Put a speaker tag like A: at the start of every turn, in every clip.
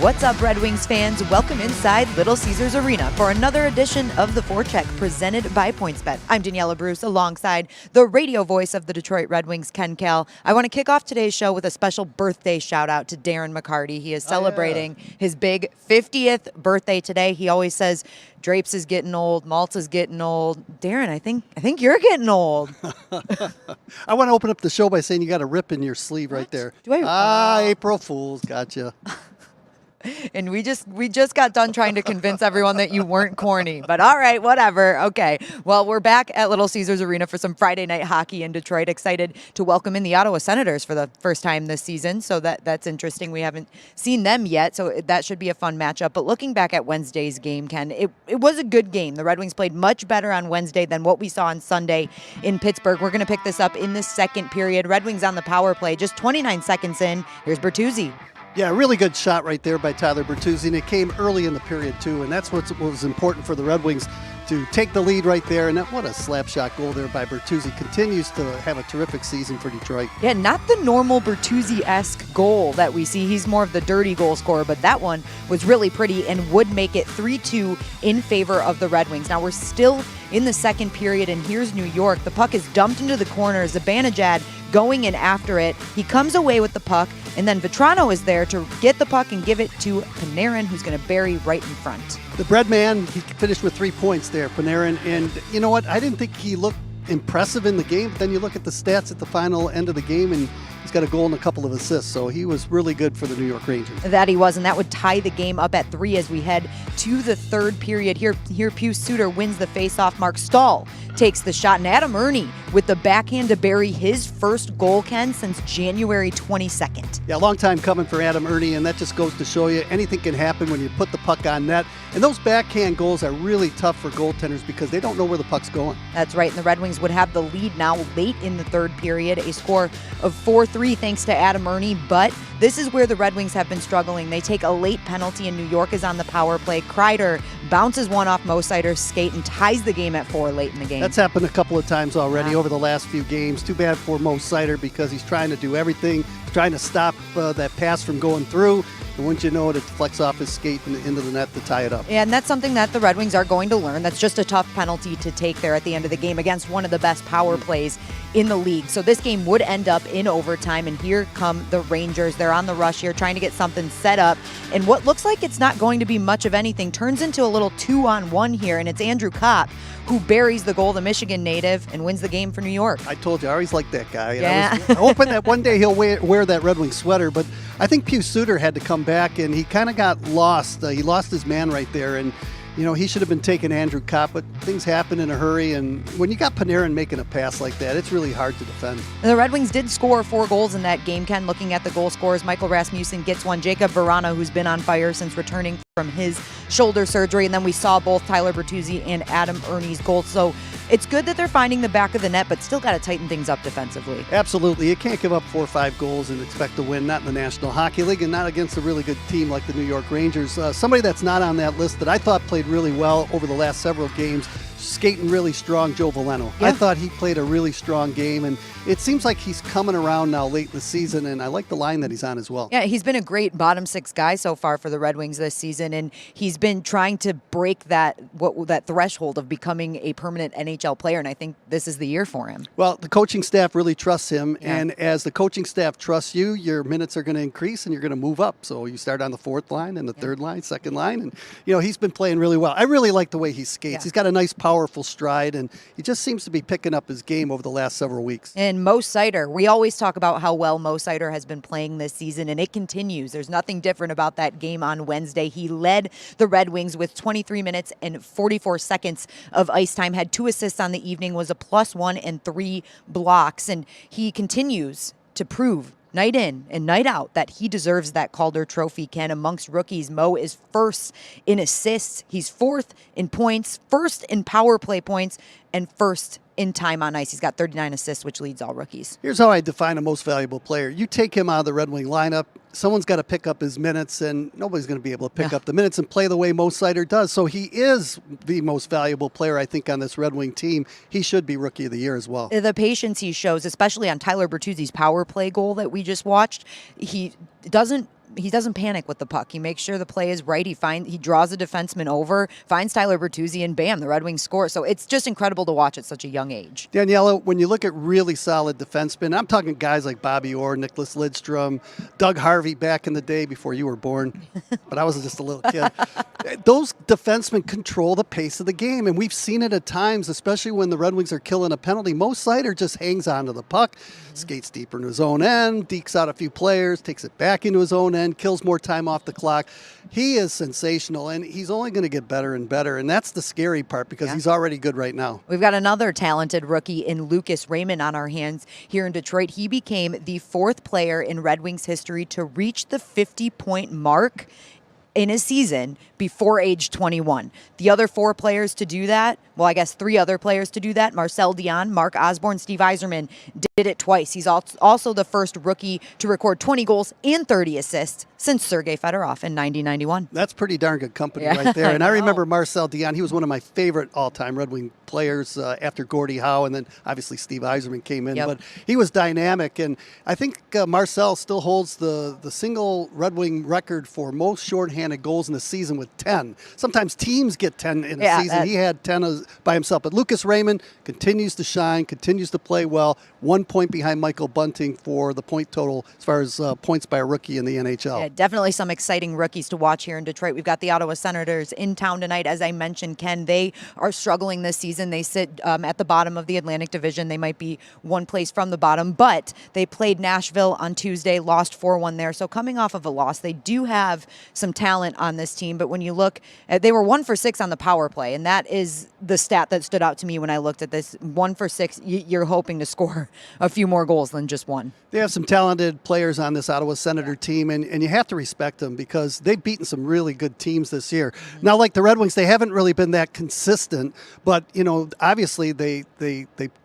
A: What's up, Red Wings fans? Welcome inside Little Caesars Arena for another edition of the Forecheck presented by PointsBet. I'm Daniella Bruce alongside the radio voice of the Detroit Red Wings, Kal. I want to kick off today's show with a special birthday shout out to Darren McCarty. He is celebrating his big 50th birthday today. He always says Drapes is getting old, Maltz is getting old. Darren, I think you're getting old.
B: I want to open up the show by saying you got a rip in your sleeve right there.
A: Do I?
B: April Fools, gotcha.
A: And we just got done trying to convince everyone that you weren't corny. But all right, whatever. Okay. Well, we're back at Little Caesars Arena for some Friday night hockey in Detroit. Excited to welcome in the Ottawa Senators for the first time this season. So that's interesting. We haven't seen them yet, so that should be a fun matchup. But looking back at Wednesday's game, Ken, it was a good game. The Red Wings played much better on Wednesday than what we saw on Sunday in Pittsburgh. We're going to pick this up in the second period. Red Wings on the power play, just 29 seconds in. Here's Bertuzzi.
B: Yeah, really good shot right there by Tyler Bertuzzi, and it came early in the period, too, and that's what was important for the Red Wings to take the lead right there, and what a slap shot goal there by Bertuzzi. Continues to have a terrific season for Detroit.
A: Yeah, not the normal Bertuzzi-esque goal that we see. He's more of the dirty goal scorer, but that one was really pretty and would make it 3-2 in favor of the Red Wings. Now, we're still in the second period, and here's New York. The puck is dumped into the corner. Zibanejad going in after it. He comes away with the puck, and then Vetrano is there to get the puck and give it to Panarin, who's going to bury right in front.
B: The bread man, he finished with 3 points there, Panarin. And you know what? I didn't think he looked impressive in the game. But then you look at the stats at the final end of the game, and he's got a goal and a couple of assists. So he was really good for the New York Rangers.
A: That he was, and that would tie the game up at 3 as we head to the third period. Here Pius Suter wins the faceoff. Mark Stahl takes the shot, and Adam Ernie with the backhand to bury his first goal, Ken, since January 22nd.
B: Yeah, a long time coming for Adam Ernie, and that just goes to show you anything can happen when you put the puck on net. And those backhand goals are really tough for goaltenders because they don't know where the puck's going.
A: That's right, and the Red Wings would have the lead now late in the third period, a score of 4-3 thanks to Adam Ernie, but this is where the Red Wings have been struggling. They take a late penalty, and New York is on the power play. Kreider bounces one off Seider's skate and ties the game at 4 late in the game.
B: That's happened a couple of times already over the last few games. Too bad for Seider because he's trying to do everything, trying to stop that pass from going through. And once you know it, it deflects off his skate into the net to tie it up.
A: Yeah, and that's something that the Red Wings are going to learn. That's just a tough penalty to take there at the end of the game against one of the best power plays in the league. So this game would end up in overtime, and here come the Rangers. They're on the rush here, trying to get something set up. And what looks like it's not going to be much of anything turns into a little 2-on-1 here, and it's Andrew Kopp who buries the goal, the Michigan native, and wins the game for New York.
B: I told you, I always liked that guy. And
A: yeah.
B: I was hoping that one day he'll wear that Red Wing sweater, but I think Pius Suter had to come back, and he kind of got lost. He lost his man right there, and you know, he should have been taking Andrew Kopp, but things happen in a hurry, and when you got Panarin making a pass like that, it's really hard to defend.
A: The Red Wings did score 4 goals in that game, Ken. Looking at the goal scorers, Michael Rasmussen gets one. Jacob Verana, who's been on fire since returning from his shoulder surgery, and then we saw both Tyler Bertuzzi and Adam Ernie's goals. So it's good that they're finding the back of the net, but still got to tighten things up defensively.
B: Absolutely. You can't give up 4 or 5 goals and expect to win, not in the National Hockey League and not against a really good team like the New York Rangers. Somebody that's not on that list that I thought played really well over the last several games, skating really strong, Joe Veleno.
A: Yeah.
B: I thought he played a really strong game, and it seems like he's coming around now late in the season, and I like the line that he's on as well.
A: Yeah, he's been a great bottom 6 guy so far for the Red Wings this season, and he's been trying to break that threshold of becoming a permanent NHL player, and I think this is the year for him.
B: Well, the coaching staff really trusts him, and as the coaching staff trusts you, your minutes are going to increase and you're going to move up. So you start on the 4th line and the 3rd line, 2nd line, and you know, he's been playing really well. I really like the way he skates.
A: Yeah.
B: He's got a nice, powerful stride, and he just seems to be picking up his game over the last several weeks.
A: And Seider, we always talk about how well Seider has been playing this season, and it continues. There's nothing different about that game on Wednesday. He led the Red Wings with 23 minutes and 44 seconds of ice time, had 2 assists on the evening, was a +1 and 3 blocks, and he continues to prove night in and night out that he deserves that Calder Trophy, Ken. Amongst rookies, Mo is 1st in assists. He's 4th in points, 1st in power play points, and 1st in time on ice. He's got 39 assists, which leads all rookies.
B: Here's how I define a most valuable player. You take him out of the Red Wing lineup, someone's got to pick up his minutes, and nobody's going to be able to pick up the minutes and play the way Seider does. So he is the most valuable player, I think, on this Red Wing team. He should be Rookie of the Year as well.
A: The patience he shows, especially on Tyler Bertuzzi's power play goal that we just watched, he doesn't doesn't panic with the puck. He makes sure the play is right. He draws a defenseman over, finds Tyler Bertuzzi, and bam, the Red Wings score. So it's just incredible to watch at such a young age.
B: Daniela, when you look at really solid defensemen, I'm talking guys like Bobby Orr, Nicholas Lidstrom, Doug Harvey back in the day before you were born, but I was just a little kid. Those defensemen control the pace of the game, and we've seen it at times, especially when the Red Wings are killing a penalty. Mo Seider just hangs on to the puck, skates deeper into his own end, dekes out a few players, takes it back into his own end, kills more time off the clock. He is sensational, and he's only going to get better and better, and that's the scary part because he's already good right now.
A: We've got another talented rookie in Lucas Raymond on our hands here in Detroit. He became the 4th player in Red Wings history to reach the 50-point mark in a season before age 21. The other 4 players to do that, well, I guess 3 other players to do that, Marcel Dion, Mark Osborne, Steve Yzerman, did it twice. He's also the first rookie to record 20 goals and 30 assists since Sergei Fedorov in 1991.
B: That's pretty darn good company right there. And I remember Marcel Dion. He was one of my favorite all-time Red Wing players after Gordie Howe, and then obviously Steve Yzerman came in. But he was dynamic, and I think Marcel still holds the single Red Wing record for most shorthanded goals in the season with 10. Sometimes teams get 10 in a season. He had 10 by himself. But Lucas Raymond continues to shine, continues to play well. 1 point behind Michael Bunting for the point total as far as points by a rookie in the NHL.
A: Yeah, definitely some exciting rookies to watch here in Detroit. We've got the Ottawa Senators in town tonight. As I mentioned, Ken, they are struggling this season. They sit at the bottom of the Atlantic Division. They might be one place from the bottom, but they played Nashville on Tuesday, lost 4-1 there. So coming off of a loss, they do have some talent on this team. But when you look, they were 1 for 6 on the power play, and that is the stat that stood out to me when I looked at this. 1 for 6, you're hoping to score a few more goals than just one.
B: They have some talented players on this Ottawa Senator team, and you have to respect them because they've beaten some really good teams this year. Now, like the Red Wings, they haven't really been that consistent, but, you know, obviously they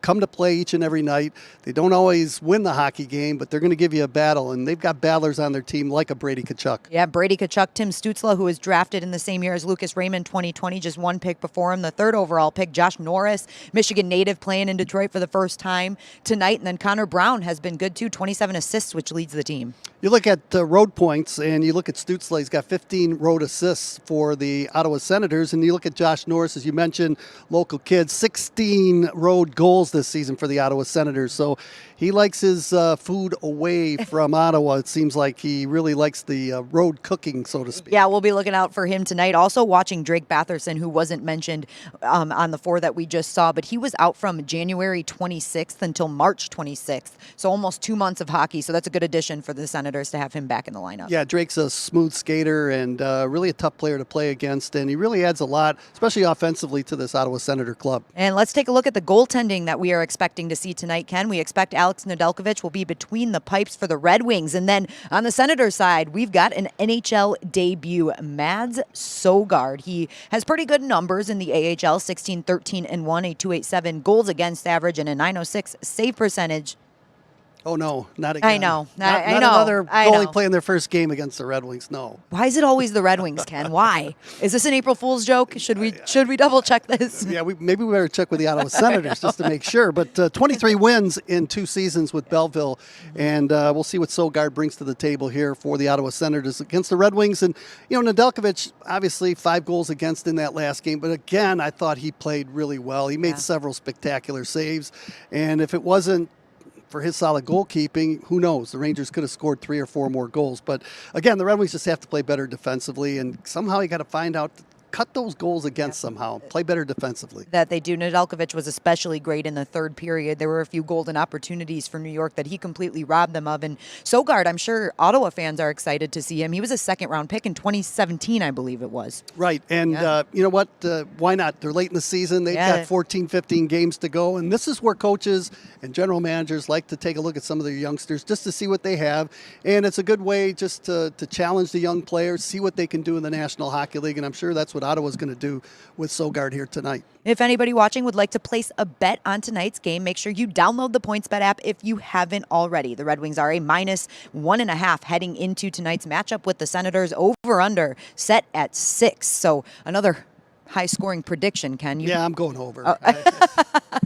B: come to play each and every night. They don't always win the hockey game, but they're going to give you a battle, and they've got battlers on their team like a Brady Tkachuk.
A: Yeah, Brady Tkachuk, Tim Stützle, who was drafted in the same year as Lucas Raymond, 2020, just 1 pick before him. The 3rd overall pick, Josh Norris, Michigan native, playing in Detroit for the first time tonight. And then Connor Brown has been good too, 27 assists, which leads the team.
B: You look at road points, and you look at Stützle. He's got 15 road assists for the Ottawa Senators. And you look at Josh Norris, as you mentioned, local kid, 16 road goals this season for the Ottawa Senators. So he likes his food away from Ottawa. It seems like he really likes the road cooking, so to speak.
A: Yeah, we'll be looking out for him tonight. Also watching Drake Batherson, who wasn't mentioned on the 4 that we just saw, but he was out from January 26th until March 26th. So almost 2 months of hockey. So that's a good addition for the Senators to have him back in the lineup.
B: Yeah, Drake's a smooth skater and really a tough player to play against, and he really adds a lot, especially offensively, to this Ottawa Senator club.
A: And let's take a look at the goaltending that we are expecting to see tonight, Ken. We expect Alex Nedeljkovic will be between the pipes for the Red Wings. And then on the Senators side, we've got an NHL debut, Mads Søgaard. He has pretty good numbers in the AHL, 16, 13, and 1, a .287 goals against average, and a .906 save percentage.
B: Oh, no, not again.
A: I know.
B: Not another goalie playing their first game against the Red Wings, no.
A: Why is it always the Red Wings, Ken? Why? Is this an April Fool's joke? Should we double check this?
B: Yeah, maybe we better check with the Ottawa Senators just to make sure. But 23 wins in 2 seasons with Belleville, and we'll see what Søgaard brings to the table here for the Ottawa Senators against the Red Wings. And, you know, Nedeljkovic, obviously 5 goals against in that last game. But, again, I thought he played really well. He made several spectacular saves. And if it wasn't for his solid goalkeeping, who knows? The Rangers could have scored 3 or 4 more goals. But, again, the Red Wings just have to play better defensively, and somehow you got to find out cut those goals against somehow. Play better defensively.
A: That they do. Nedeljkovic was especially great in the 3rd period. There were a few golden opportunities for New York that he completely robbed them of. And Søgaard, I'm sure Ottawa fans are excited to see him. He was a 2nd-round pick in 2017, I believe it was.
B: Right. And you know what? Why not? They're late in the season. They've got 14, 15 games to go. And this is where coaches and general managers like to take a look at some of their youngsters just to see what they have. And it's a good way just to challenge the young players, see what they can do in the National Hockey League. And I'm sure that's what Ottawa's going to do with Søgaard here tonight.
A: If anybody watching would like to place a bet on tonight's game, make sure you download the PointsBet app if you haven't already. The Red Wings are a -1.5 heading into tonight's matchup with the Senators. Over-under set at 6. So another high-scoring prediction, Ken.
B: Yeah, I'm going over.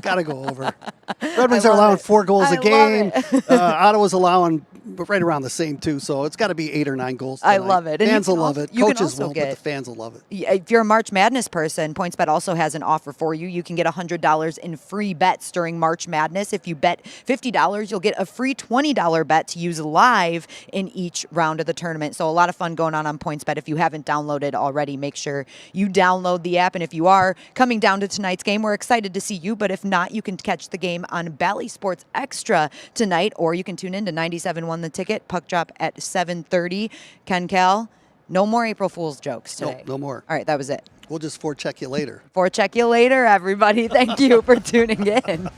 B: Gotta go over. Red Wings are allowing 4 goals a game. Ottawa's allowing right around the same too, so it's got to be 8 or 9 goals tonight.
A: I love it.
B: Fans will love it.
A: You can
B: Coaches
A: also
B: won't, but the fans will love it.
A: If you're a March Madness person, PointsBet also has an offer for you. You can get $100 in free bets during March Madness. If you bet $50, you'll get a free $20 bet to use live in each round of the tournament. So a lot of fun going on PointsBet. If you haven't downloaded already, make sure you download the app. And if you are coming down to tonight's game, we're excited to see you. But if not, you can catch the game on Bally Sports Extra tonight, or you can tune in to 97.1 The Ticket. Puck drop at 7:30. Cal, no more April Fool's jokes today.
B: No more.
A: All right, that was it.
B: We'll just forecheck you later.
A: Forecheck you later, everybody. Thank you for tuning in.